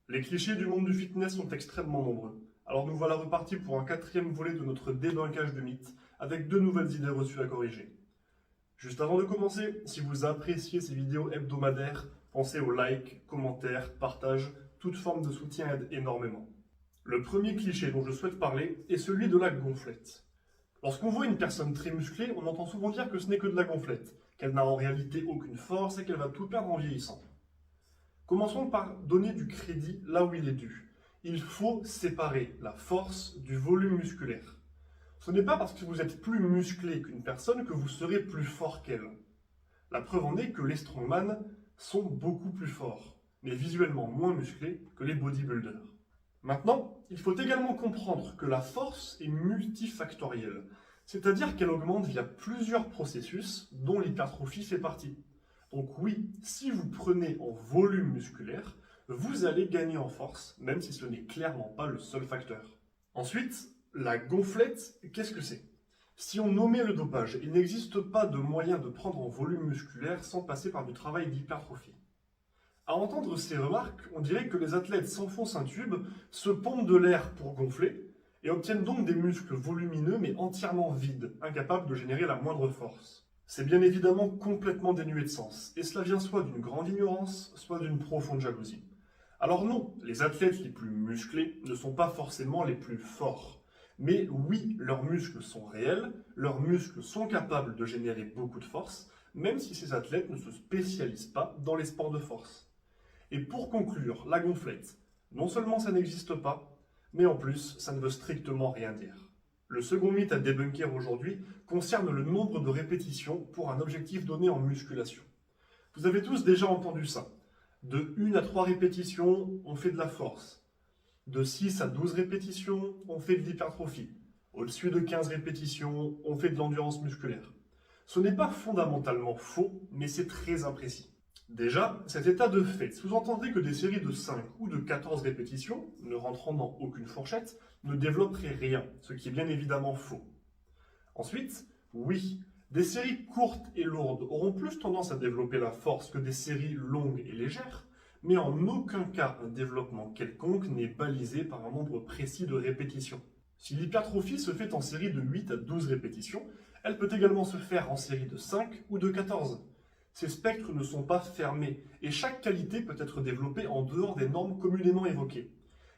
Les clichés du monde du fitness sont extrêmement nombreux. Alors nous voilà repartis pour un quatrième volet de notre débunkage de mythes, avec deux nouvelles idées reçues à corriger. Juste avant de commencer, si vous appréciez ces vidéos hebdomadaires, pensez aux likes, commentaires, partages, toute forme de soutien aide énormément. Le premier cliché dont je souhaite parler est celui de la gonflette. Lorsqu'on voit une personne très musclée, on entend souvent dire que ce n'est que de la gonflette, qu'elle n'a en réalité aucune force et qu'elle va tout perdre en vieillissant. Commençons par donner du crédit là où il est dû. Il faut séparer la force du volume musculaire. Ce n'est pas parce que vous êtes plus musclé qu'une personne que vous serez plus fort qu'elle. La preuve en est que les strongman sont beaucoup plus forts, mais visuellement moins musclés que les bodybuilders. Maintenant, il faut également comprendre que la force est multifactorielle, c'est-à-dire qu'elle augmente via plusieurs processus dont l'hypertrophie fait partie. Donc oui, si vous prenez en volume musculaire, vous allez gagner en force, même si ce n'est clairement pas le seul facteur. Ensuite, la gonflette, qu'est-ce que c'est? Si on omet le dopage, il n'existe pas de moyen de prendre en volume musculaire sans passer par du travail d'hypertrophie. À entendre ces remarques, on dirait que les athlètes s'enfoncent un tube, se pompent de l'air pour gonfler, et obtiennent donc des muscles volumineux mais entièrement vides, incapables de générer la moindre force. C'est bien évidemment complètement dénué de sens, et cela vient soit d'une grande ignorance, soit d'une profonde jalousie. Alors non, les athlètes les plus musclés ne sont pas forcément les plus forts. Mais oui, leurs muscles sont réels, leurs muscles sont capables de générer beaucoup de force, même si ces athlètes ne se spécialisent pas dans les sports de force. Et pour conclure, la gonflette, non seulement ça n'existe pas, mais en plus, ça ne veut strictement rien dire. Le second mythe à débunker aujourd'hui concerne le nombre de répétitions pour un objectif donné en musculation. Vous avez tous déjà entendu ça. De 1 à 3 répétitions, on fait de la force. De 6 à 12 répétitions, on fait de l'hypertrophie. Au-dessus de 15 répétitions, on fait de l'endurance musculaire. Ce n'est pas fondamentalement faux, mais c'est très imprécis. Déjà, cet état de fait sous-entendrait que des séries de 5 ou de 14 répétitions, ne rentrant dans aucune fourchette, ne développeraient rien, ce qui est bien évidemment faux. Ensuite, oui, des séries courtes et lourdes auront plus tendance à développer la force que des séries longues et légères, mais en aucun cas un développement quelconque n'est balisé par un nombre précis de répétitions. Si l'hypertrophie se fait en série de 8 à 12 répétitions, elle peut également se faire en série de 5 ou de 14. Ces spectres ne sont pas fermés, et chaque qualité peut être développée en dehors des normes communément évoquées.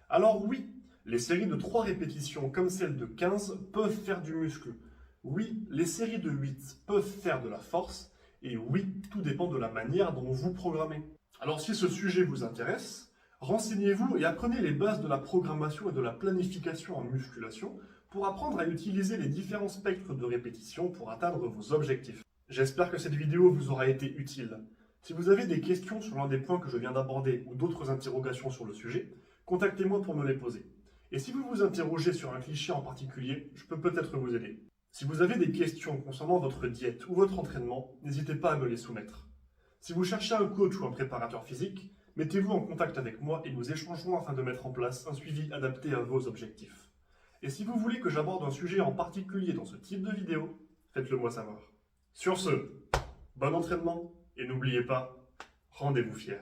Alors oui, les séries de 3 répétitions comme celles de 15 peuvent faire du muscle. Oui, les séries de 8 peuvent faire de la force, et oui, tout dépend de la manière dont vous programmez. Alors si ce sujet vous intéresse, renseignez-vous et apprenez les bases de la programmation et de la planification en musculation pour apprendre à utiliser les différents spectres de répétition pour atteindre vos objectifs. J'espère que cette vidéo vous aura été utile. Si vous avez des questions sur l'un des points que je viens d'aborder ou d'autres interrogations sur le sujet, contactez-moi pour me les poser. Et si vous vous interrogez sur un cliché en particulier, je peux peut-être vous aider. Si vous avez des questions concernant votre diète ou votre entraînement, n'hésitez pas à me les soumettre. Si vous cherchez un coach ou un préparateur physique, mettez-vous en contact avec moi et nous échangerons afin de mettre en place un suivi adapté à vos objectifs. Et si vous voulez que j'aborde un sujet en particulier dans ce type de vidéo, faites-le moi savoir. Sur ce, bon entraînement et n'oubliez pas, rendez-vous fiers.